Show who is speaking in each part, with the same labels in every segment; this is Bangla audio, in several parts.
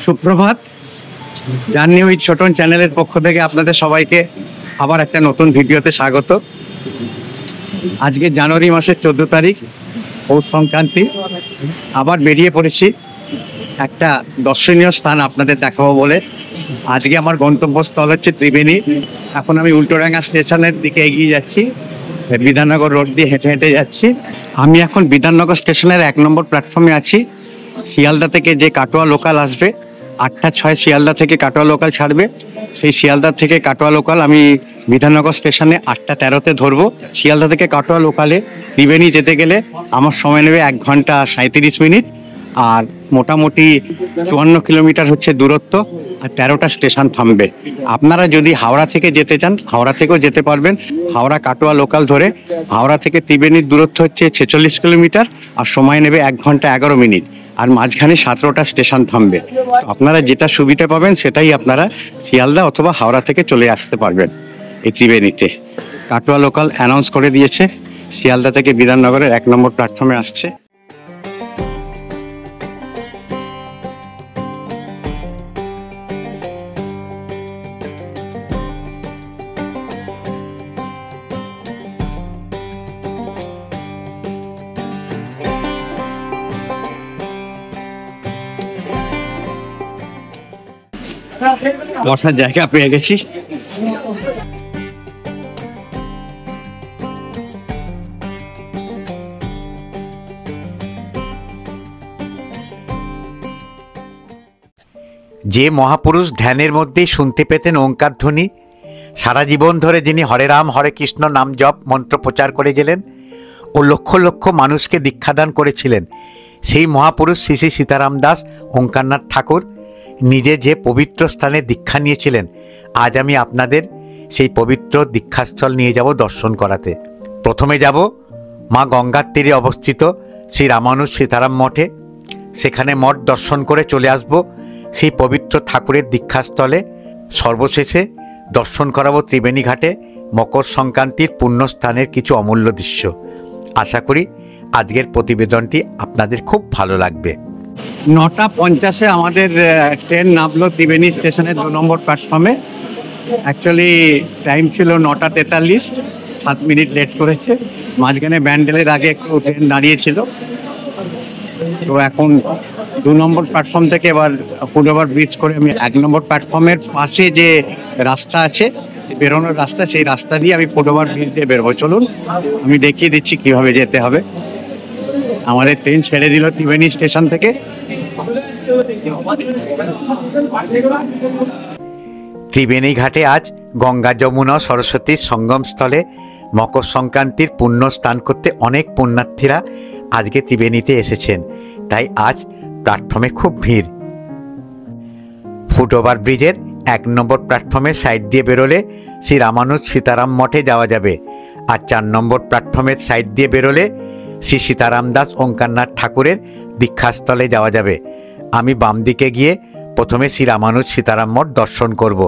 Speaker 1: সুপ্রভাত। জার্নি উইথ ছোটন চ্যানেলের পক্ষ থেকে আপনাদের সবাইকে আবার একটা নতুন ভিডিওতে স্বাগত। আজকে জানুয়ারি মাসের 14 তারিখ, পৌষ সংক্রান্তি। আবার বেরিয়ে পড়েছি একটা দর্শনীয় স্থান আপনাদের দেখাবো বলে। আজকে আমার গন্তব্যস্থল হচ্ছে ত্রিবেণী। এখন আমি উল্টোডাঙ্গা স্টেশনের দিকে এগিয়ে যাচ্ছি, বিধাননগর রোড দিয়ে হেঁটে হেঁটে যাচ্ছি। আমি এখন বিধাননগর স্টেশনের 1 নম্বর প্ল্যাটফর্মে আছি। শিয়ালদা থেকে যে কাটোয়া লোকাল আসবে 8:06 শিয়ালদা থেকে কাটোয়া লোকাল ছাড়বে, সেই শিয়ালদা থেকে কাটোয়া লোকাল আমি বিধাননগর স্টেশনে 8:13-তে ধরবো। শিয়ালদা থেকে কাটোয়া লোকালে ত্রিবেণী যেতে গেলে আমার সময় নেবে 1 ঘন্টা 37 মিনিট। আর মোটামুটি 54 কিলোমিটার হচ্ছে দূরত্ব, আর 13টা স্টেশন থামবে। আপনারা যদি হাওড়া থেকে যেতে চান হাওড়া থেকেও যেতে পারবেন। হাওড়া কাটোয়া লোকাল ধরে হাওড়া থেকে ত্রিবেণীর দূরত্ব হচ্ছে 46 কিলোমিটার, আর সময় নেবে 1 ঘন্টা 11 মিনিট। আর মাঝখানে 17টা স্টেশন থামবে। আপনারা যেটা সুবিধা পাবেন সেটাই আপনারা শিয়ালদা অথবা হাওড়া থেকে চলে আসতে পারবেন এই ত্রিবেণীতে। কাটোয়া লোকাল অ্যানাউন্স করে দিয়েছে, শিয়ালদা থেকে বিধাননগরের 1 নম্বর প্ল্যাটফর্মে আসছে। বসার জায়গা পেয়ে গেছি। যে
Speaker 2: মহাপুরুষ ধ্যানের মধ্যেই শুনতে পেতেন ওঙ্কার ধ্বনি, সারা জীবন ধরে যিনি হরে রাম হরে কৃষ্ণ নাম জপ মন্ত্র প্রচার করে গেলেন ও লক্ষ লক্ষ মানুষকে দীক্ষাদান করেছিলেন, সেই মহাপুরুষ শ্রী শ্রী সীতারাম দাস ওঙ্কারনাথ ঠাকুর নিজে যে পবিত্র স্থানে দীক্ষা নিয়েছিলেন, আজ আমি আপনাদের সেই পবিত্র দীক্ষাস্থল নিয়ে যাব দর্শন করাতে। প্রথমে যাব মা গঙ্গার তীরে অবস্থিত শ্রী রামানুজ সীতারাম মঠে। সেখানে মঠ দর্শন করে চলে আসব সেই পবিত্র ঠাকুরের দীক্ষাস্থলে। সর্বশেষে দর্শন করাবো ত্রিবেণী ঘাটে মকর সংক্রান্তির পুণ্যস্থানের কিছু অমূল্য দৃশ্য। আশা করি আজকের প্রতিবেদনটি আপনাদের খুব ভালো লাগবে।
Speaker 1: 9:50-এ আমাদের ট্রেন নামলো ত্রিবেণী স্টেশনের 2 নম্বর প্ল্যাটফর্মে। অ্যাকচুয়ালি টাইম ছিল 9:43, 7 মিনিট লেট করেছে। মাঝখানে ব্যান্ডেলের আগে একটু ট্রেন দাঁড়িয়েছিল। তো এখন 2 নম্বর প্ল্যাটফর্ম থেকে এবার ফুটওভার ব্রিজ করে আমি 1 নম্বর প্ল্যাটফর্মের পাশে যে রাস্তা আছে, বেরোনোর রাস্তা, সেই রাস্তা দিয়ে আমি ফুটওভার ব্রিজ দিয়ে বেরোবো। চলুন আমি দেখিয়ে দিচ্ছি কিভাবে যেতে হবে। আমাদের ট্রেন ছেড়ে দিল ত্রিবেণী স্টেশন থেকে।
Speaker 2: ত্রিবেণী ঘাটে আজ গঙ্গা যমুনা সরস্বতীর সঙ্গমস্থলে মকর সংক্রান্তির পুণ্য স্নান করতে অনেক পুণ্যার্থীরা আজকে ত্রিবেণীতে এসেছেন, তাই আজ প্ল্যাটফর্মে খুব ভিড়। ফুটওভার ব্রিজের 1 নম্বর প্ল্যাটফর্মের সাইড দিয়ে বেরোলে শ্রী রামানুজ সীতারাম মঠে যাওয়া যাবে, আর 4 নম্বর প্ল্যাটফর্মের সাইড দিয়ে বেরোলে শ্রী সীতারাম দাস ওঙ্কারনাথ ঠাকুরের দীক্ষাস্থলে যাওয়া যাবে। আমি বাম দিকে গিয়ে প্রথমে শ্রী রামানুজ সীতারাম মঠ দর্শন করব।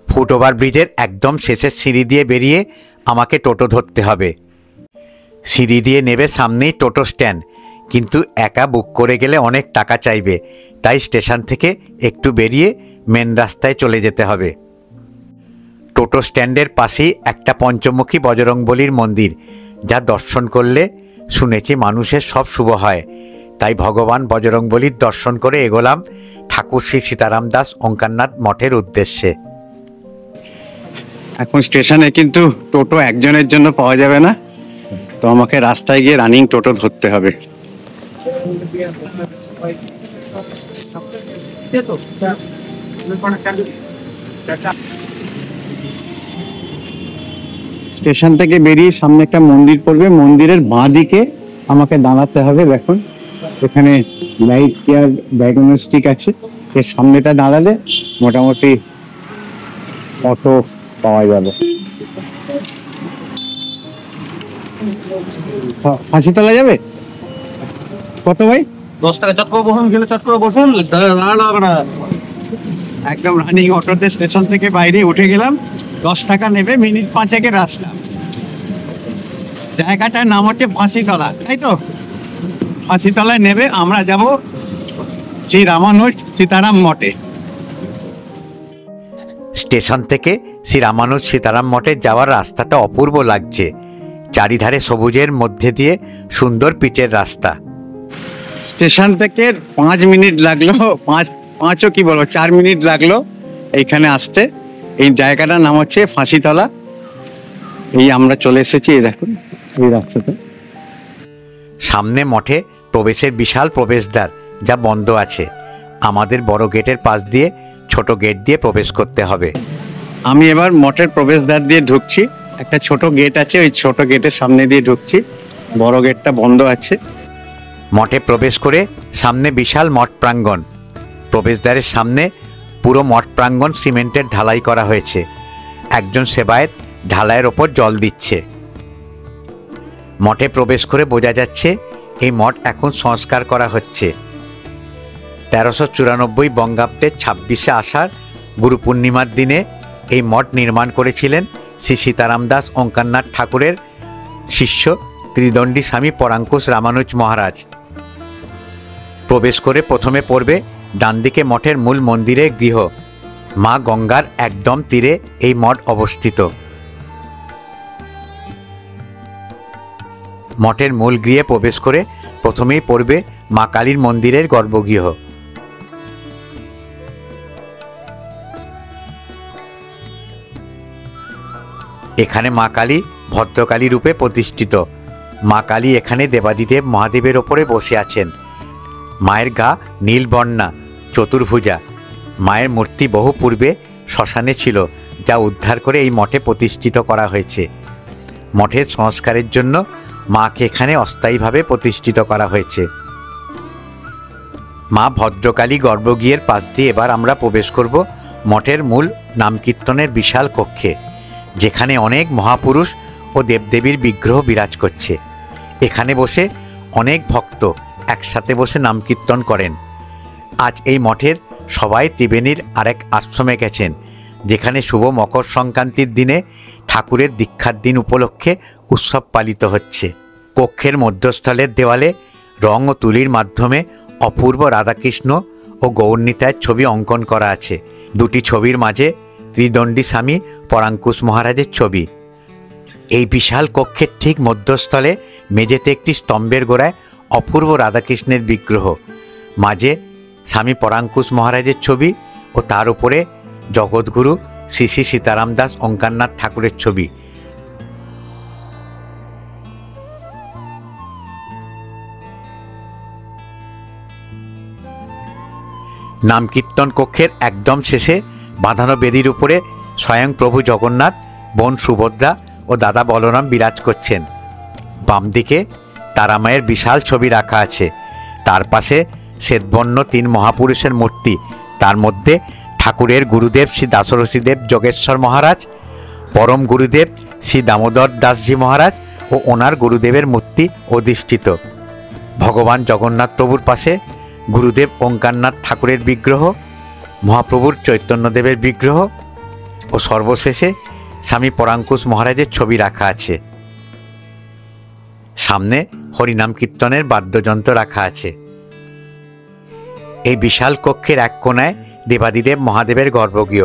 Speaker 2: ফুটওভার ব্রিজের একদম শেষের সিঁড়ি দিয়ে বেরিয়ে আমাকে টোটো ধরতে হবে। সিঁড়ি দিয়ে নেবে সামনেই টোটো স্ট্যান্ড, কিন্তু একা বুক করে গেলে অনেক টাকা চাইবে, তাই স্টেশন থেকে একটু বেরিয়ে মেন রাস্তায় চলে যেতে হবে। টোটো স্ট্যান্ডের পাশেই একটা পঞ্চমুখী বজরংবলীর মন্দির, যা দর্শন করলে শুনেছি মানুষের সব শুভ হয়। তাই ভগবান বজরংবলীর দর্শন করে এগোলাম ঠাকুর শ্রী সীতারাম দাস ওঙ্কারনাথ মঠের উদ্দেশ্যে।
Speaker 1: এখন স্টেশনে কিন্তু টোটো একজনের জন্য পাওয়া যাবে না, তো আমাকে রাস্তায় গিয়ে রানিং টোটো ধরতে হবে। স্টেশন থেকে বেরিয়ে সামনে একটা মন্দির পড়বে, মন্দিরের বাঁ দিকে আমাকে দাঁড়াতে হবে। দেখুন এখানে লাইট কেয়ার ডায়াগনস্টিক আছে, এর সামনেটা দাঁড়ালে মোটামুটি অটো পাওয়া যাবে। ফাঁসিতলা যাবে কত ভাই?
Speaker 3: 10 টাকা। চট করে বসুন, গেলে চট করে বসুন,
Speaker 1: একদম রানিং অটোতে স্টেশন থেকে বাইরে উঠে গেলাম। 10 টাকা নেবে, মিনিট 5-এর রাস্তা। জায়গাটার নাম হচ্ছে ফাঁসিতলা, তাই তো? ফাঁসিতলায় নেবে, আমরা যাব শ্রী রামানুজ সীতারাম মঠে।
Speaker 2: স্টেশন থেকে শ্রী রামানুজ সীতারাম মঠে যাওয়ার রাস্তাটা অপূর্ব লাগছে। চারিধারে সবুজের মধ্যে দিয়ে সুন্দর পিচের রাস্তা।
Speaker 1: স্টেশন থেকে 5 মিনিট লাগলো, পাঁচও কি বলবো, 4 মিনিট লাগলো এইখানে আসতে। এই জায়গাটার নাম হচ্ছে ফাঁসিতলা। এই আমরা চলে এসেছি, এই দেখুন এই রাস্তাতে।
Speaker 2: সামনে মঠে প্রবেশের বিশাল প্রবেশদ্বার, যা বন্ধ আছে। আমাদের বড় গেটের পাশ দিয়ে ছোট গেট দিয়ে প্রবেশ করতে হবে।
Speaker 1: আমি এবার মঠের প্রবেশদ্বার দিয়ে ঢুকছি। একটা ছোট গেট আছে, ওই ছোট গেটের সামনে দিয়ে ঢুকছি। বড় গেটটা বন্ধ আছে।
Speaker 2: মঠে প্রবেশ করে সামনে বিশাল মঠ প্রাঙ্গণ। প্রবেশদ্বারের সামনে পুরো মঠ প্রাঙ্গণ সিমেন্টের ঢালাই করা হয়েছে। একজন সেবায়েত ঢালাইয়ের ওপর জল দিচ্ছে। মঠে প্রবেশ করে বোঝা যাচ্ছে এই মঠ এখন সংস্কার করা হচ্ছে। 1394 বঙ্গাব্দের 26শে আষাঢ় গুরু পূর্ণিমার দিনে এই মঠ নির্মাণ করেছিলেন শ্রী সীতারাম দাস ওঙ্কারনাথ ঠাকুরের শিষ্য ত্রিদণ্ডী স্বামী পরাঙ্কুশ রামানুজ মহারাজ। প্রবেশ করে প্রথমে পড়বে ডান দিকে মঠের মূল মন্দিরের গৃহ। মা গঙ্গার একদম তীরে এই মঠ অবস্থিত। মঠের মূল গৃহে প্রবেশ করে প্রথমেই পড়বে মা কালীর মন্দিরের গর্ভগৃহ। এখানে মা কালী ভদ্রকালী রূপে প্রতিষ্ঠিত। মা কালী এখানে দেবাদিদেব মহাদেবের ওপরে বসে আছেন। মায়ের গা নীল বর্ণা, চতুর্ভুজা। মায়ের মূর্তি বহু পূর্বে শ্মশানে ছিল, যা উদ্ধার করে এই মঠে প্রতিষ্ঠিত করা হয়েছে। মঠের সংস্কারের জন্য মাকে এখানে অস্থায়ীভাবে প্রতিষ্ঠিত করা হয়েছে। মা ভদ্রকালী গর্ভগৃহের পাশ দিয়ে এবার আমরা প্রবেশ করব মঠের মূল নামকীর্তনের বিশাল কক্ষে, যেখানে অনেক মহাপুরুষ ও দেবদেবীর বিগ্রহ বিরাজ করছে। এখানে বসে অনেক ভক্ত একসাথে বসে নামকীর্তন করেন। আজ এই মঠের সবাই ত্রিবেণীর আরেক আশ্রমে গেছেন, যেখানে শুভ মকর সংক্রান্তির দিনে ঠাকুরের দীক্ষার দিন উপলক্ষে উৎসব পালিত হচ্ছে। কক্ষের মধ্যস্থলের দেওয়ালে রং ও তুলির মাধ্যমে অপূর্ব রাধাকৃষ্ণ ও গৌরনীতায়ের ছবি অঙ্কন করা আছে। দুটি ছবির মাঝে ত্রিদণ্ডী স্বামী পরাঙ্কুশ মহারাজের ছবি। এই বিশাল কক্ষের ঠিক মধ্যস্থলে মেঝেতে একটি স্তম্ভের গোড়ায় অপূর্ব রাধাকৃষ্ণের বিগ্রহ, মাঝে স্বামী পরাঙ্কুশ মহারাজের ছবি ও তার উপরে জগৎগুরু শ্রী শ্রী সীতারাম দাস ওঙ্কারনাথ ঠাকুরের ছবি। নামকীর্তন কক্ষের একদম শেষে বাঁধানো বেদির উপরে স্বয়ং প্রভু জগন্নাথ, বোন সুভদ্রা ও দাদা বলরাম বিরাজ করছেন। বাম দিকে তারামায়ের বিশাল ছবি রাখা আছে। তার পাশে শ্বেতবর্ণ 3 মহাপুরুষের মূর্তি। তার মধ্যে ঠাকুরের গুরুদেব শ্রী দাসরথীদেব যোগেশ্বর মহারাজ, পরম গুরুদেব শ্রী দামোদর দাসজি মহারাজ ও ওনার গুরুদেবের মূর্তি অধিষ্ঠিত। ভগবান জগন্নাথ প্রভুর পাশে গুরুদেব ওঙ্কারনাথ ঠাকুরের বিগ্রহ, মহাপ্রভুর চৈতন্যদেবের বিগ্রহ ও সর্বশেষে স্বামী পরাঙ্কুশ মহারাজের ছবি রাখা আছে। সামনে হরিনাম কীর্তনের বাদ্যযন্ত্র রাখা আছে। এই বিশাল কক্ষের এক কোণায় দেবাদিদেব মহাদেবের গর্ভগৃহ।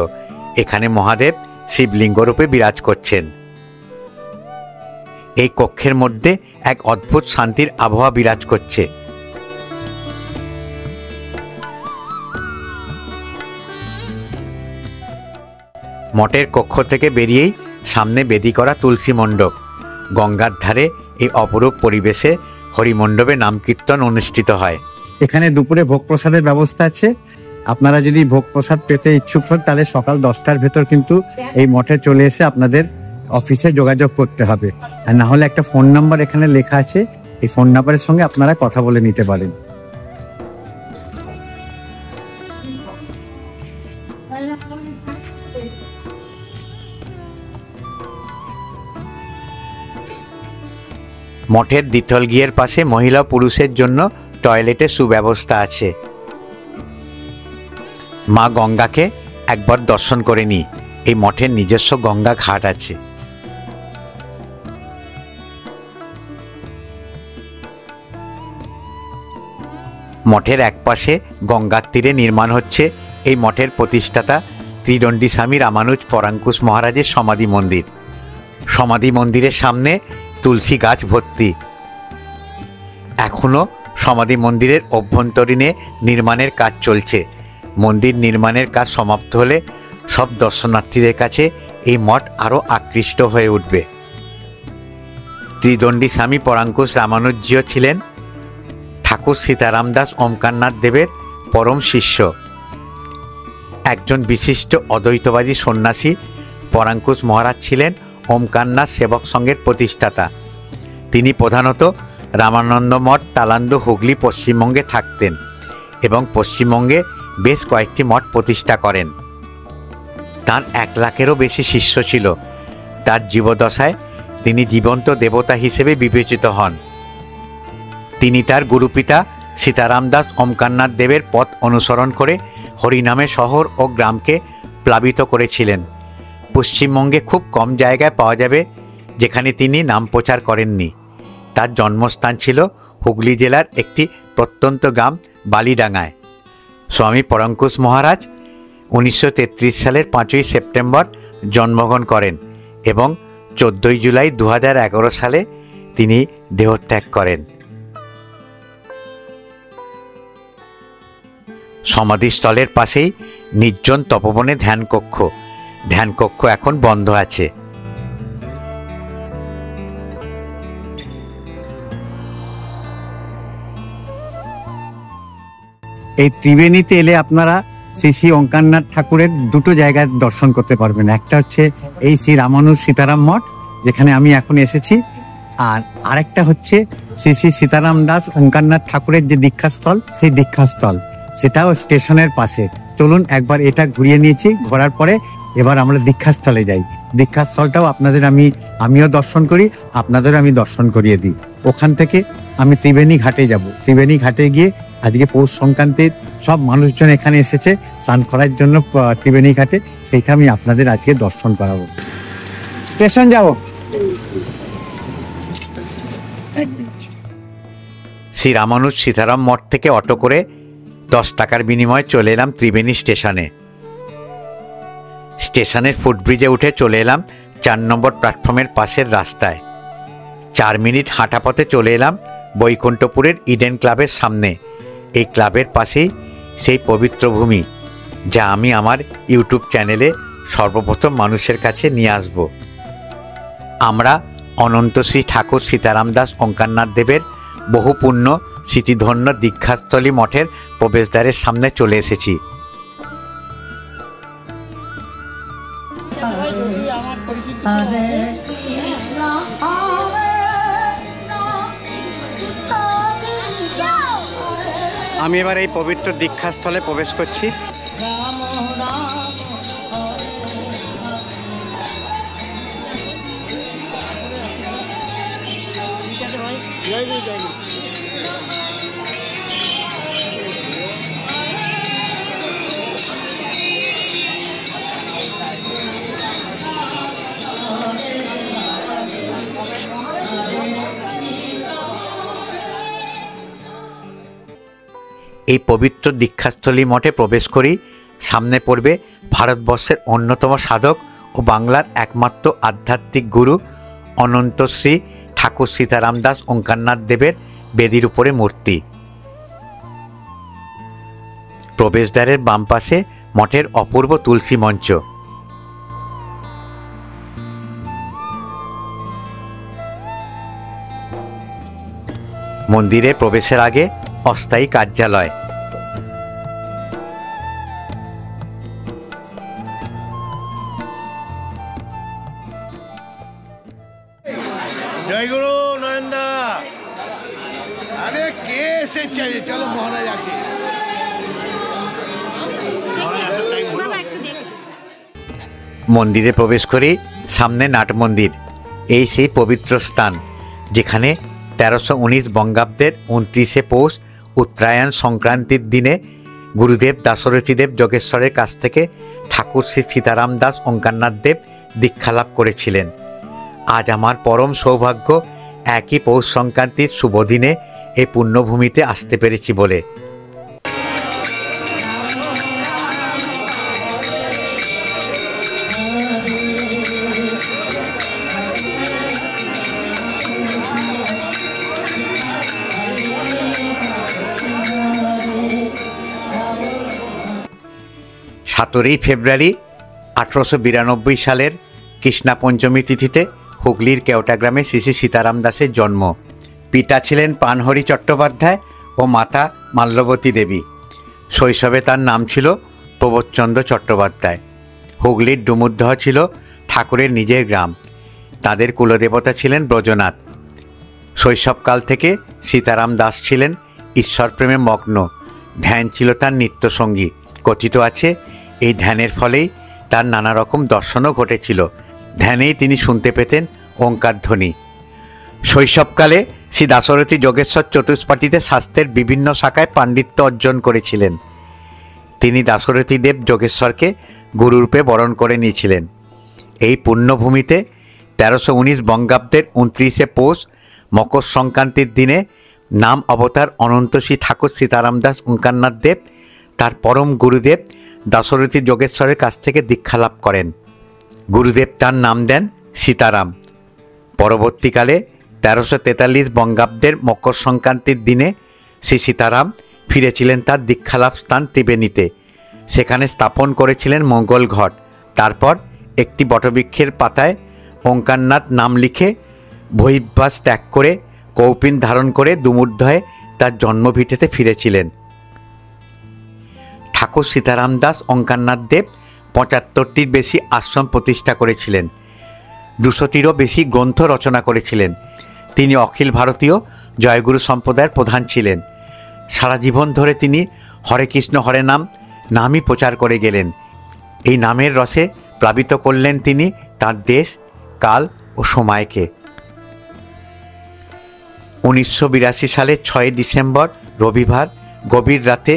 Speaker 2: এখানে মহাদেব শিবলিঙ্গরূপে বিরাজ করছেন। এই কক্ষের মধ্যে এক অদ্ভুত শান্তির আবহাওয়া বিরাজ করছে। মঠের কক্ষ থেকে বেরিয়েই সামনে বেদি করা তুলসী মণ্ডপ। গঙ্গার ধারে এই অপরূপ পরিবেশে হরিমণ্ডপে নামকীর্তন অনুষ্ঠিত হয়।
Speaker 1: এখানে দুপুরে ভোগ প্রসাদের ব্যবস্থা আছে। আপনারা যদি ভোগ প্রসাদ পেতে ইচ্ছুক হন, তাহলে সকাল 10টার ভেতর কিন্তু এই মঠে চলে এসে আপনাদের অফিসে যোগাযোগ করতে হবে। আর না হলে একটা ফোন নাম্বার এখানে লেখা আছে, এই ফোন নাম্বারের সঙ্গে আপনারা কথা বলে নিতে পারেন।
Speaker 2: মঠের দ্বিতল গৃহের পাশে মহিলা ও পুরুষের জন্য টয়লেটের সুব্যবস্থা আছে। মা গঙ্গাকে একবার দর্শন করে নিই। এই মঠের নিজস্ব গঙ্গা ঘাট আছে। মঠের একপাশে গঙ্গার তীরে নির্মাণ হচ্ছে এই মঠের প্রতিষ্ঠাতা ত্রিদণ্ডী স্বামী রামানুজ পরাঙ্কুশ মহারাজের সমাধি মন্দির। সমাধি মন্দিরের সামনে তুলসী গাছ ভর্তি। এখনও সমাধি মন্দিরের অভ্যন্তরীণে নির্মাণের কাজ চলছে। মন্দির নির্মাণের কাজ সমাপ্ত হলে সব দর্শনার্থীদের কাছে এই মঠ আরও আকৃষ্ট হয়ে উঠবে। ত্রিদণ্ডী স্বামী পরাঙ্কুশ রামানুজজিও ছিলেন ঠাকুর সীতারাম দাস ওমকারনাথ দেবের পরম শিষ্য। একজন বিশিষ্ট অদ্বৈতবাদী সন্ন্যাসী পরাঙ্কুশ মহারাজ ছিলেন ওমকারনাথ সেবক সংঘের প্রতিষ্ঠাতা। তিনি প্রধানত রামানন্দ মঠ, তালান্দু, হুগলি, পশ্চিমবঙ্গে থাকতেন এবং পশ্চিমবঙ্গে বেশ কয়েকটি মঠ প্রতিষ্ঠা করেন। তার 1 লাখেরও বেশি শিষ্য ছিল। তার জীবদশায় তিনি জীবন্ত দেবতা হিসেবে বিবেচিত হন। তিনি তার গুরুপিতা সীতারাম দাস ওমকারনাথ দেবের পথ অনুসরণ করে হরিনামে শহর ও গ্রামকে প্লাবিত করেছিলেন। পশ্চিমবঙ্গে খুব কম জায়গায় পাওয়া যাবে যেখানে তিনি নাম প্রচার করেননি। তার জন্মস্থান ছিল হুগলি জেলার একটি প্রত্যন্ত গ্রাম বালিডাঙ্গায়। স্বামী পরাঙ্কুশ মহারাজ 1933 সালের 5ই সেপ্টেম্বর জন্মগ্রহণ করেন এবং 14ই জুলাই 2011 সালে তিনি দেহত্যাগ করেন। সমাধিস্থলের পাশেই নির্জন তপবনে ধ্যানকক্ষ। ধ্যানকক্ষ এখন বন্ধ আছে।
Speaker 1: এই ত্রিবেণীতে এলে আপনারা শ্রী শ্রী ওঙ্কারনাথ ঠাকুরের দুটো জায়গায় দর্শন করতে পারবেন। একটা হচ্ছে এই শ্রী রামানুজ সীতারাম মঠ, যেখানে আমি এখন এসেছি, আর আরেকটা হচ্ছে শ্রী শ্রী সীতারাম দাস ওঙ্কারনাথ ঠাকুরের যে দীক্ষাস্থল, সেই দীক্ষাস্থল, সেটাও স্টেশনের পাশে। চলুন একবার এটা ঘুরিয়ে নিয়েছি, ঘোরার পরে এবার আমরা দীক্ষাস্থলে যাই। দীক্ষাস্থলটাও আমিও দর্শন করি, আপনাদের আমি দর্শন করিয়ে দিই। ওখান থেকে আমি ত্রিবেণী ঘাটে যাব। ত্রিবেণী ঘাটে গিয়ে আজকে পৌষ সংক্রান্তির সব মানুষজন এখানে এসেছে স্নান করার জন্য ত্রিবেণী ঘাটে, সেইটা আমি আপনাদের আজকে দর্শন করাবো। স্টেশন যাব।
Speaker 2: শ্রী রামানুজ সীতারাম মঠ থেকে অটো করে 10 টাকার বিনিময়ে চলে এলাম ত্রিবেণী স্টেশনে। স্টেশনের ফুটব্রিজে উঠে চলে এলাম 4 নম্বর প্ল্যাটফর্মের পাশের রাস্তায়। 4 মিনিট হাঁটা পথে চলে এলাম বৈকুণ্ঠপুরের ইডেন ক্লাবের সামনে। এই ক্লাবের পাশেই সেই পবিত্র ভূমি যা আমি আমার ইউটিউব চ্যানেলে সর্বপ্রথম মানুষের কাছে নিয়ে আসব। আমরা অনন্ত শ্রী ঠাকুর সীতারাম দাস ওঙ্কারনাথ দেবের বহুপূর্ণ স্মৃতিধন্য দীক্ষাস্থলী মঠের প্রবেশদ্বারের সামনে চলে এসেছি।
Speaker 1: আমি এবার এই পবিত্র দীক্ষাস্থলে প্রবেশ করছি।
Speaker 2: এই পবিত্র দীক্ষাস্থলী মঠে প্রবেশ করেই সামনে পড়বে ভারতবর্ষের অন্যতম সাধক ও বাংলার একমাত্র আধ্যাত্মিক গুরু অনন্ত শ্রী ঠাকুর সীতারাম দাস ওঙ্কারনাথ দেবের বেদির উপরে মূর্তি। প্রবেশদ্বারের বাম পাশে মঠের অপূর্ব তুলসী মঞ্চ। মন্দিরে প্রবেশের আগে অস্থায়ী কার্যালয়।
Speaker 3: জয় গুরু নয়নদা। আরে কে এসেছে? চলো মহারাজ আছে।
Speaker 2: মন্দিরে প্রবেশ করে সামনে নাট মন্দির। এই সেই পবিত্র স্থান যেখানে 1319 বঙ্গাব্দের 29শে পৌষ উত্তরায়ণ সংক্রান্তির দিনে গুরুদেব দাশরথীদেব যোগেশ্বরের কাছ থেকে ঠাকুর শ্রী সীতারাম দাস ওঙ্কারনাথ দেব দীক্ষালাভ করেছিলেন। আজ আমার পরম সৌভাগ্য একই পৌষ সংক্রান্তির শুভ দিনে এই পুণ্যভূমিতে আসতে পেরেছি বলে। 17 ফেব্রুয়ারি 1892 সালের কৃষ্ণা পঞ্চমী তিথিতে হুগলির কেওটা গ্রামে শ্রী শ্রী সীতারাম দাসের জন্ম। পিতা ছিলেন পানহরি চট্টোপাধ্যায় ও মাতা মাল্যবতী দেবী। শৈশবে তার নাম ছিল প্রবোধচন্দ্র চট্টোপাধ্যায়। হুগলির ডুমুরদহ ছিল ঠাকুরের নিজের গ্রাম। তাদের কুলদেবতা ছিলেন ব্রজনাথ। শৈশবকাল থেকে সীতারাম দাস ছিলেন ঈশ্বরপ্রেমে মগ্ন। ধ্যান ছিল তার নিত্যসঙ্গী। কথিত আছে এই ধ্যানের ফলেই তার নানা রকম দর্শনও ঘটেছিল। ধ্যানেই তিনি শুনতে পেতেন ওঙ্কারধ্বনি। শৈশবকালে শ্রী দাশরথী যোগেশ্বর চতুষ্পাঠীতে শাস্ত্রের বিভিন্ন শাখায় পাণ্ডিত্য অর্জন করেছিলেন। তিনি দাশরথী দেব যোগেশ্বরকে গুরুরূপে বরণ করে নিয়েছিলেন। এই পুণ্যভূমিতে 1319 বঙ্গাব্দের 29শে পৌষ মকর সংক্রান্তির দিনে নাম অবতার অনন্ত শ্রী ঠাকুর সীতারাম দাস ওঙ্কারনাথ দেব তার পরম গুরুদেব দাশরথী যোগেশ্বরের কাছ থেকে দীক্ষা লাভ করেন। গুরুদেব তার নাম দেন সীতারাম। পরবর্তীকালে 1343 বঙ্গাব্দের মকর সংক্রান্তির দিনে শ্রী সীতারাম ফিরেছিলেন তার দীক্ষালাভ স্থান ত্রিবেণীতে। সেখানে স্থাপন করেছিলেন মঙ্গল ঘট। তারপর একটি বটবৃক্ষের পাতায় ওঙ্কারনাথ নাম লিখে বহির্বাস ত্যাগ করে কৌপিন ধারণ করে ডুমুরদহে তার জন্মভিটেতে ফিরেছিলেন। ঠাকুর সীতারাম দাস ওঙ্কারনাথ দেব 75টির বেশি আশ্রম প্রতিষ্ঠা করেছিলেন। 200টিরও বেশি গ্রন্থ রচনা করেছিলেন। তিনি অখিল ভারতীয় জয়গুরু সম্প্রদায়ের প্রধান ছিলেন। সারা জীবন ধরে তিনি হরে কৃষ্ণ হরে নাম নামই প্রচার করে গেলেন। এই নামের রসে প্লাবিত করলেন তিনি তার দেশ, কাল ও সময়কে। 1982 সালের 6 ডিসেম্বর রবিবার গভীর রাতে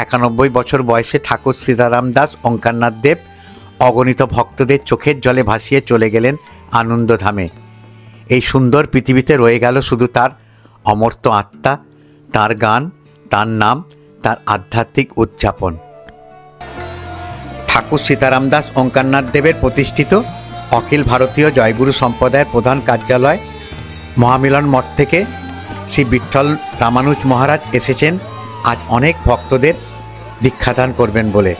Speaker 2: 91 বছর বয়সে ঠাকুর সীতারাম দাস ওঙ্কারনাথ দেব অগণিত ভক্তদের চোখের জলে ভাসিয়ে চলে গেলেন আনন্দধামে। এই সুন্দর পৃথিবীতে রয়ে গেল শুধু তার অমর্ত্য আত্মা, তার গান, তার নাম, তার আধ্যাত্মিক উদযাপন। ঠাকুর সীতারাম দাস ওঙ্কারনাথ দেবের প্রতিষ্ঠিত অখিল ভারতীয় জয়গুরু সম্প্রদায়ের প্রধান কার্যালয় মহামিলন মঠ থেকে শ্রী বিঠ্ঠল রামানুজ মহারাজ এসেছেন আজ অনেক ভক্তদের দীক্ষাদান করবেন বলে।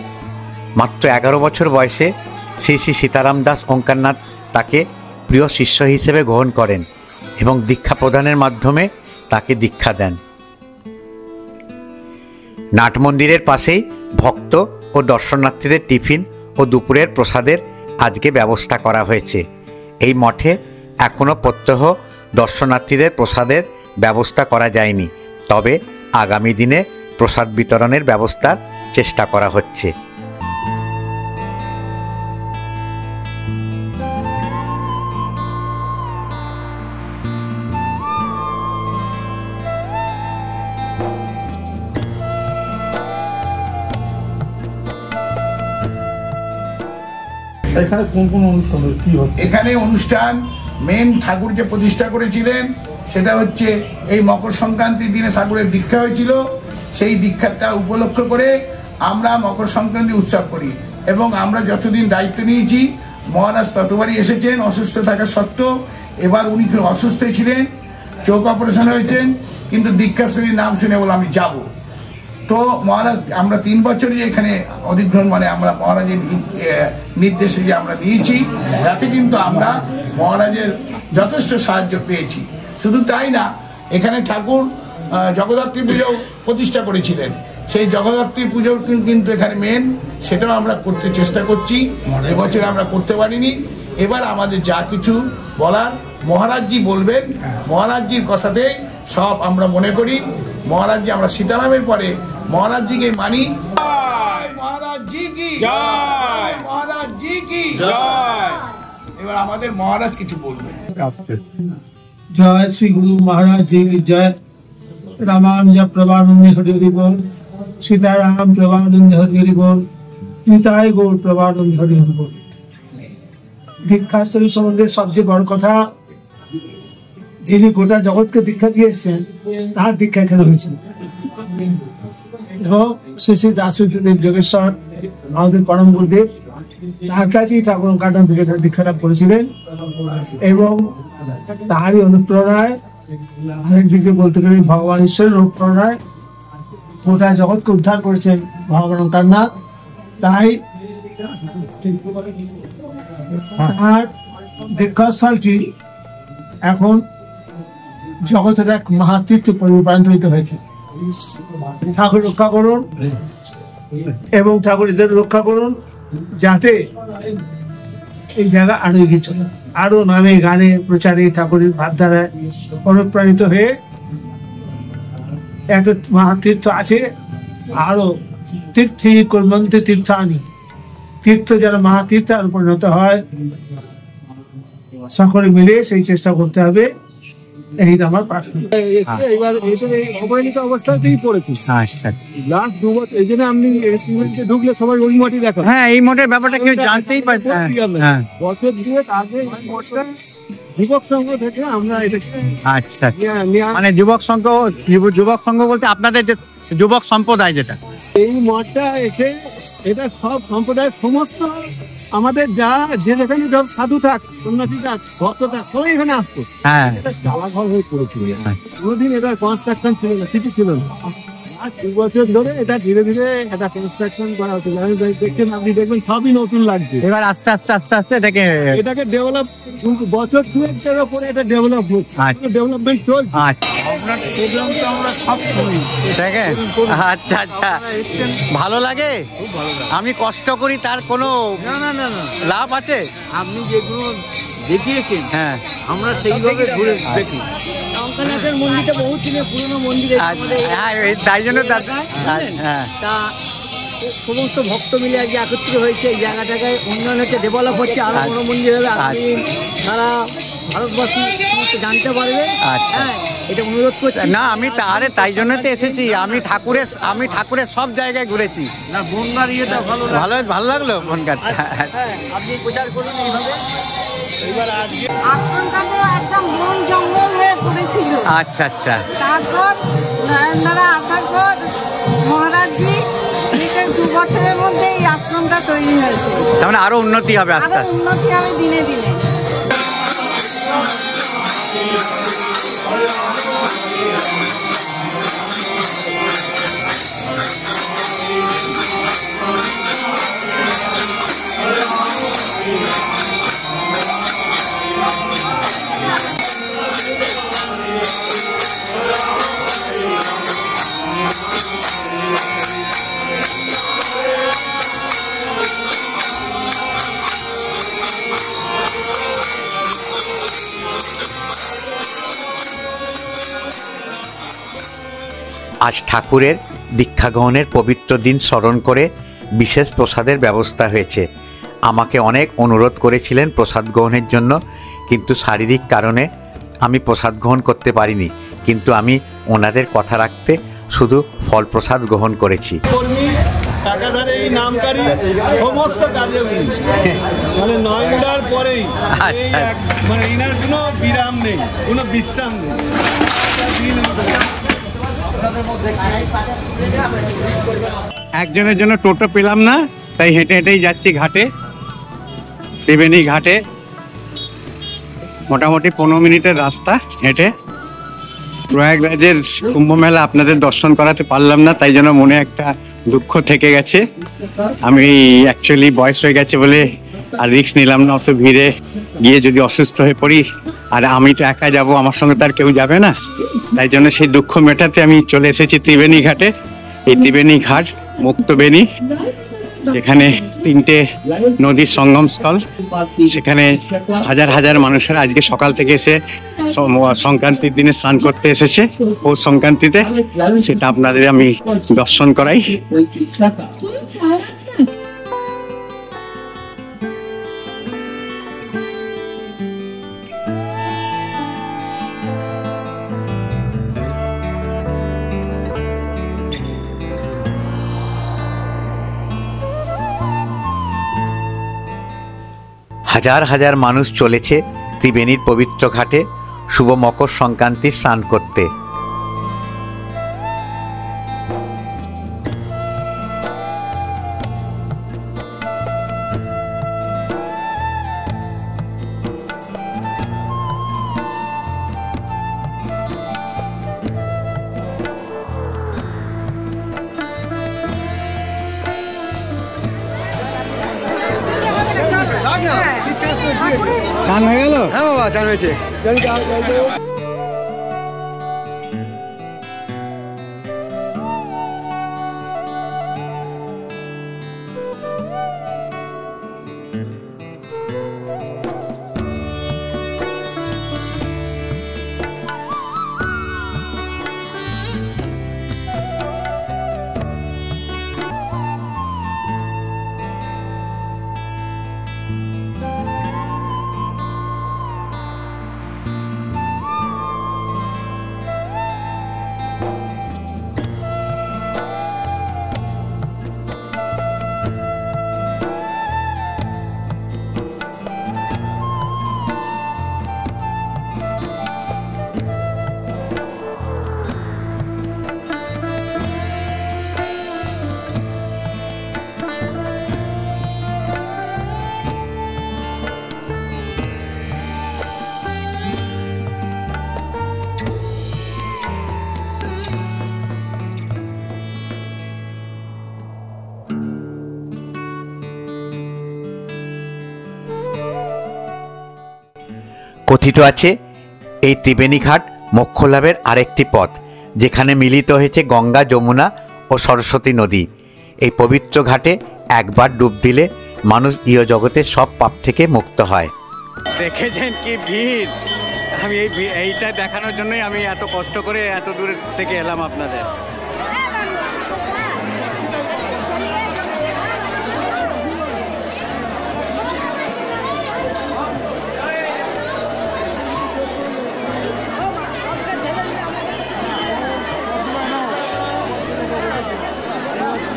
Speaker 2: মাত্র 11 বছর বয়সে শ্রী শ্রী সীতারাম দাস ওঙ্কারনাথ তাকে প্রিয় শিষ্য হিসেবে গ্রহণ করেন এবং দীক্ষা প্রদানের মাধ্যমে তাকে দীক্ষা দেন। নাট মন্দিরের পাশেই ভক্ত ও দর্শনার্থীদের টিফিন ও দুপুরের প্রসাদের আজকে ব্যবস্থা করা হয়েছে। এই মঠে এখনও প্রত্যহ দর্শনার্থীদের প্রসাদের ব্যবস্থা করা যায়নি, তবে আগামী দিনে প্রসাদ বিতরণের ব্যবস্থার চেষ্টা করা হচ্ছে।
Speaker 4: এখানে কোন কোন অনুষ্ঠান কি হচ্ছে?
Speaker 3: এখানে অনুষ্ঠান মেন ঠাকুর যে প্রতিষ্ঠা করেছিলেন সেটা হচ্ছে এই মকর সংক্রান্তির দিনে ঠাকুরের দীক্ষা হয়েছিল। সেই দীক্ষাটা উপলক্ষ করে আমরা মকর সংক্রান্তি উৎসব করি এবং আমরা যতদিন দায়িত্ব নিয়েছি মহারাজ ততবারই এসেছেন অসুস্থ থাকা সত্ত্বেও। এবার উনি খুব অসুস্থ ছিলেন, চোখ অপারেশন হয়েছেন, কিন্তু দীক্ষাশ্রীর নাম শুনে বলে আমি যাব। তো মহারাজ আমরা 3 বছরই এখানে অধিগ্রহণ মানে আমরা মহারাজের নির্দেশে যে আমরা নিয়েছি, তাতে কিন্তু আমরা মহারাজের যথেষ্ট সাহায্য পেয়েছি। শুধু তাই না, এখানে ঠাকুর জগদ্ধাত্রী পুজো প্রতিষ্ঠা করেছিলেন। সেই জগদ্ধাত্রী পুজো কিন্তু এখানে মেন, সেটাও আমরা করতে চেষ্টা করছি। এবছর আমরা করতে পারিনি। এবার আমাদের যা কিছু বলার মহারাজজি বলবেন, মহারাজজির কথাতেই সব আমরা মনে করি। মহারাজজি আমরা সীতারামের পরে মহারাজজিকে মানি। মহারাজজি কি জয়, মহারাজজি কি জয়। এবার আমাদের মহারাজ কিছু বলবেন।
Speaker 4: জয় শ্রী গুরু মহারাজ জি কি জয়। রামানুজ প্রভানন্দ হরি হরি বল। সীতারাম প্রভানন্দ হরি হরি বল। নিতাই গৌর প্রভানন্দ হরি হরি বল। দীক্ষাশ্রী সম্বন্ধে সবচেয়ে বড় কথা, যিনি গোটা জগৎকে দীক্ষা দিয়েছেন তার দীক্ষা এখানে হয়েছে। এবং শ্রী শ্রী দাশরথী দেব যোগেশ্বর আমাদের পরম গুরুদেব, তার কাছেই ঠাকুর ওঙ্কারনাথ দেব এখানে দীক্ষা লাভ করেছিলেন এবং তারই অনুপ্রেরণায়, আরেকদিকে বলতে গেলে ভগবান ঈশ্বরের অনুপ্রেরণায় গোটা জগৎকে উদ্ধার করেছেন ভগবান ওঙ্কারনাথ। তাই আর দীক্ষাস্থলটি এখন জগতের এক মহাতীর্থে রূপান্তরিত হয়েছে। ঠাকুর রক্ষা করুন এবং ঠাকুরদের রক্ষা করুন, যাতে এই জায়গা আরো এগিয়ে চলে, আরো নামে গানে প্রচারে ঠাকুরের ভাবধারায় অনুপ্রাণিত হয়ে একটা মহাতীর্থ আছে, আরো তীর্থে কর্মন্তে তীর্থানি, তীর্থ যেন মহাতীর্থে আরো পরিণত হয়, সকলে মিলে সেই চেষ্টা করতে হবে, এই আমার প্রার্থনা।
Speaker 5: এবার অবহেলিত অবস্থাতেই পড়েছি
Speaker 1: আচ্ছা,
Speaker 5: লাস্ট 2 বছর। এই জন্য আপনি ঢুকলে সবাই ওই মাটি দেখা।
Speaker 1: হ্যাঁ এই মঠের ব্যাপারটা কেউ জানতেই পারছে। হ্যাঁ
Speaker 5: বছর 2 আগে এই মঠটা যুবক সংঘ থেকে আমরা এটাকে
Speaker 1: আচ্ছা, মানে যুবক সংঘ বলতে আপনাদের যে যুবক সম্প্রদায় যেটা,
Speaker 5: এই মঠটা এসে এটা সব সম্প্রদায়ের সমস্ত আমাদের যা যেখানে সব সাধু থাক, সন্ন্যাসী থাক, ভক্ত থাক, সবাই এখানে আসতো।
Speaker 1: হ্যাঁ
Speaker 5: এটা চালাঘর হয়ে পড়েছিল, কোনোদিন এটা কনস্ট্রাকশন ছিল না, কিছু ছিল না। আর 2 বছর ধরে এটা ধীরে ধীরে এটা কনস্ট্রাকশন করা হচ্ছে। দেখছেন, আপনি দেখবেন সবই নতুন লাগছে।
Speaker 1: এবার আস্তে আস্তে আস্তে আস্তে
Speaker 5: এটাকে ডেভেলপ, বছর 2-1 পরে এটা ডেভেলপ হচ্ছে, ডেভেলপমেন্ট চলছে।
Speaker 1: দেখেন, আচ্ছা আচ্ছা, ভালো লাগে। আমি কষ্ট করি, তার কোনো লাভ আছে?
Speaker 5: আপনি যেগুলো দেখিয়েছেন,
Speaker 1: হ্যাঁ
Speaker 5: আমরা সেইভাবে ঘুরে দেখি। শঙ্করনাথের মন্দিরটা বহুত দিনের পুরনো মন্দির,
Speaker 1: হ্যাঁ তাই জন্য হ্যাঁ
Speaker 5: তা সমস্ত ভক্ত মিলে আজকে একত্রিত হয়েছে। এই জায়গাটাকে উন্নয়ন হচ্ছে, ডেভেলপ হচ্ছে, আরো বড় মন্দির হবে, আগামী সারা ভারতবাসী সমস্ত জানতে পারবে। হ্যাঁ, এটা অনুরোধ করছি।
Speaker 1: না আমি তাই জন্য তো এসেছি। আমি ঠাকুরের সব জায়গায় ঘুরেছি।
Speaker 5: না, বনগার ইয়েটা
Speaker 1: ভালো লাগলো বনগাঁটা।
Speaker 5: আপনি প্রচার করুন এইভাবে।
Speaker 6: আশ্রমটাতে একদম বন জঙ্গল হয়ে পড়েছিল।
Speaker 1: আচ্ছা আচ্ছা,
Speaker 6: তারপর নরেন্দ্ররা আসার পর মহারাজজি 2 বছরের মধ্যে এই আশ্রমটা তৈরি হয়েছে।
Speaker 1: তার মানে আরো উন্নতি হবে আস্তে
Speaker 6: আরো
Speaker 1: আস্তে।
Speaker 6: উন্নতি হবে দিনে দিনে।
Speaker 2: আজ ঠাকুরের দীক্ষা গ্রহণের পবিত্র দিন স্মরণ করে বিশেষ প্রসাদের ব্যবস্থা হয়েছে। আমাকে অনেক অনুরোধ করেছিলেন প্রসাদ গ্রহণের জন্য, কিন্তু শারীরিক কারণে আমি প্রসাদ গ্রহণ করতে পারিনি। কিন্তু আমি ওনাদের কথা রাখতে শুধু ফল প্রসাদ গ্রহণ করেছি।
Speaker 5: টাকাধারে এই নামকারী সমস্ত কাজে মানে নয়নদার পরেই মানে এনার কোনো বিরাম নেই, কোনো বিশ্রাম নেই।
Speaker 1: একজনের জন্য টোটো পেলাম না, তাই হেঁটে হেঁটেই যাচ্ছি ঘাটে, ত্রিবেণী ঘাটে। মোটামুটি 15 মিনিটের রাস্তা হেঁটে। প্রয়াগরাজের কুম্ভ মেলা আপনাদের দর্শন করাতে পারলাম না, তাই জন্য মনে একটা দুঃখ থেকে গেছে। আমি অ্যাকচুয়ালি বয়স হয়ে গেছে বলে আর রিস্ক নিলাম না, অত ভিড়ে গিয়ে যদি অসুস্থ হয়ে পড়ি। আর আমি তো একা যাব, আমার সঙ্গে তো আর কেউ যাবে না, তাই জন্য সেই দুঃখ মেটাতে আমি চলে এসেছি ত্রিবেণী ঘাটে। এই ত্রিবেণী ঘাট মুক্তবেণী, যেখানে 3টে নদীর সঙ্গমস্থল। সেখানে হাজার হাজার মানুষের আজকে সকাল থেকে এসে সংক্রান্তির দিনে স্নান করতে এসেছে, পৌষ সংক্রান্তিতে। সেটা আপনাদের আমি দর্শন করাই।
Speaker 2: হাজার হাজার মানুষ চলেছে ত্রিবেণীর পবিত্র ঘাটে শুভ মকর সংক্রান্তির স্নান করতে।
Speaker 1: চান হয়ে গেল?
Speaker 7: হ্যাঁ বাবা, চান হয়েছে।
Speaker 2: কথিত আছে এই ত্রিবেণীঘাট মোক্ষলাভের আরেকটি পথ, যেখানে মিলিত হয়েছে গঙ্গা, যমুনা ও সরস্বতী নদী। এই পবিত্র ঘাটে একবার ডুব দিলে মানুষ ইহ জগতের সব পাপ থেকে মুক্ত হয়।
Speaker 1: দেখেছেন কি ভিড়! আমি এইটা দেখানোর জন্যই আমি এত কষ্ট করে এত দূর থেকে এলাম আপনাদের।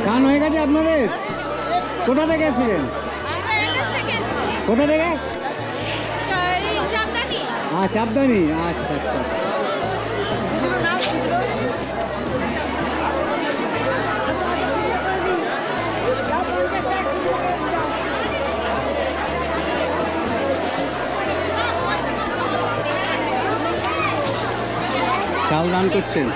Speaker 1: চান হয়ে গেছে আপনাদের? কোথা থেকে এসেছেন? কোথা থেকে? চাপদানি। আচ্ছা আচ্ছা। চাল দান করছেন?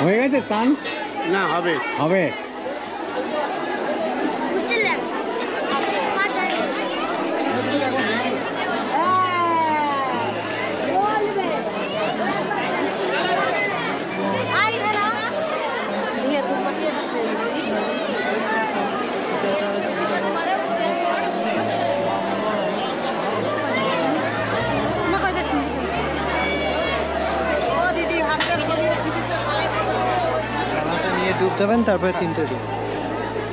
Speaker 1: হয়ে গেছে চান?
Speaker 7: না, হবে।
Speaker 1: হবে।
Speaker 7: ডুব দেবেন, তারপরে 3টে ডুব।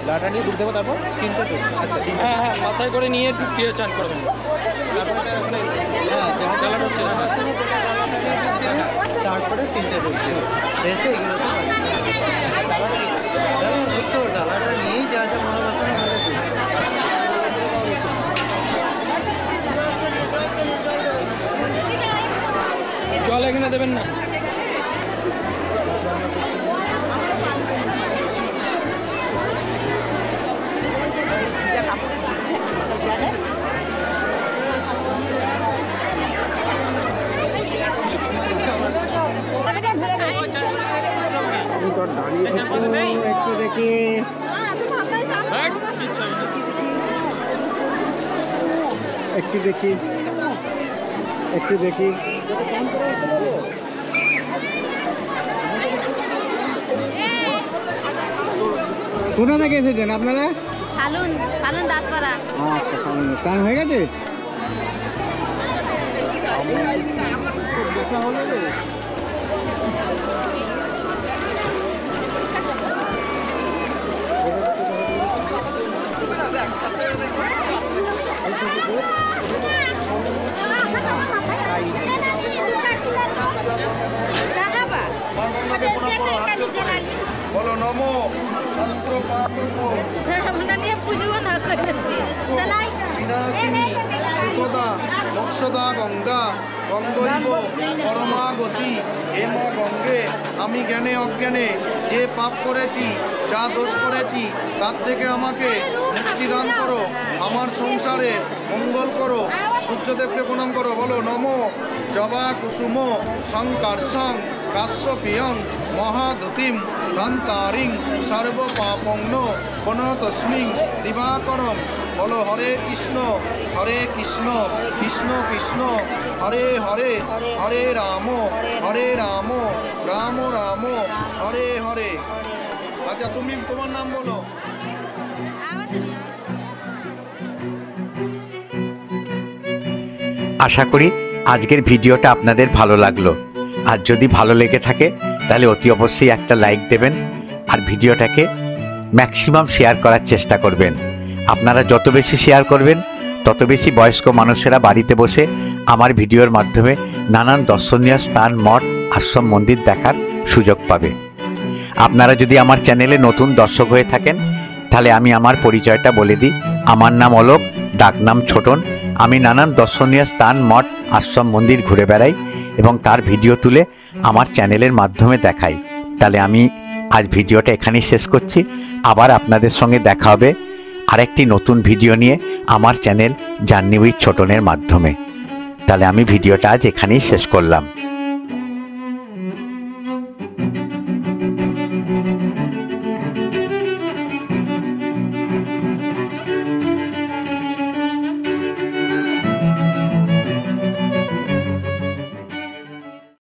Speaker 7: লাটা নিয়ে ডুব দেবো, তারপর 3টে ডুব। আচ্ছা, হ্যাঁ হ্যাঁ, মাথায় করে নিয়ে ডুব দিয়ে চান করবেন। তারপরে 3টে ডুব দেবো। এসে এগুলো ডালাটা নিয়েই যা যা মনে রাখবেন। জল এখানে দেবেন না।
Speaker 1: একটু দেখি, একটু দেখি, একটু দেখি। কোথা থেকে এসেছেন আপনারা?
Speaker 8: সালুন দাসপাড়া।
Speaker 1: আচ্ছা, সালুন। চান হয়ে গেছে?
Speaker 3: বলো নমো শাস্ত্র বিনাশিনী সুখদা মোক্ষদা গঙ্গা
Speaker 9: গঙ্গৈব পরমাগতি। হে মা গঙ্গে, আমি জ্ঞানে অজ্ঞানে যে পাপ করেছি, যা দোষ করেছি, তার থেকে আমাকে মুক্তিদান করো, আমার সংসারে মঙ্গল করো। সূর্যদেবকে প্রণাম করো, বলো নমো জবা কুসুম সংকর্ষং কাশ্যপিয়ং মহাদতিম ধন্তারিং সর্বপাপঙ্ন প্রণতস্মিং দিবাকরম। বলো হরে কৃষ্ণ কৃষ্ণ কৃষ্ণ হরে হরে, হরে রাম রাম রাম হরে হরে। আচ্ছা, তুমি তোমার নাম বলো।
Speaker 2: আশা করি আজকের ভিডিওটা আপনাদের ভালো লাগলো। আর যদি ভালো লেগে থাকে তাহলে অতি অবশ্যই একটা লাইক দেবেন, আর ভিডিওটাকে ম্যাক্সিমাম শেয়ার করার চেষ্টা করবেন। আপনারা যত বেশি শেয়ার করবেন তত বেশি বয়স্ক মানুষেরা বাড়িতে বসে আমার ভিডিওর মাধ্যমে নানান দর্শনীয় স্থান, মঠ, আশ্রম, মন্দির দেখার সুযোগ পাবে। আপনারা যদি আমার চ্যানেলে নতুন দর্শক হয়ে থাকেন তাহলে আমি আমার পরিচয়টা বলে দিই। আমার নাম অলোক, ডাকনাম ছোটন। আমি নানান দর্শনীয় স্থান, মঠ, আশ্রম, মন্দির ঘুরে বেড়াই এবং তার ভিডিও তুলে আমার চ্যানেলের মাধ্যমে দেখাই। তাহলে আমি আজ ভিডিওটা এখানেই শেষ করছি। আবার আপনাদের সঙ্গে দেখা হবে আরেকটি নতুন ভিডিও নিয়ে আমার চ্যানেল জার্নি উইথ ছোটনের মাধ্যমে। তাহলে আমি ভিডিওটা আজ এখানেই শেষ করলাম।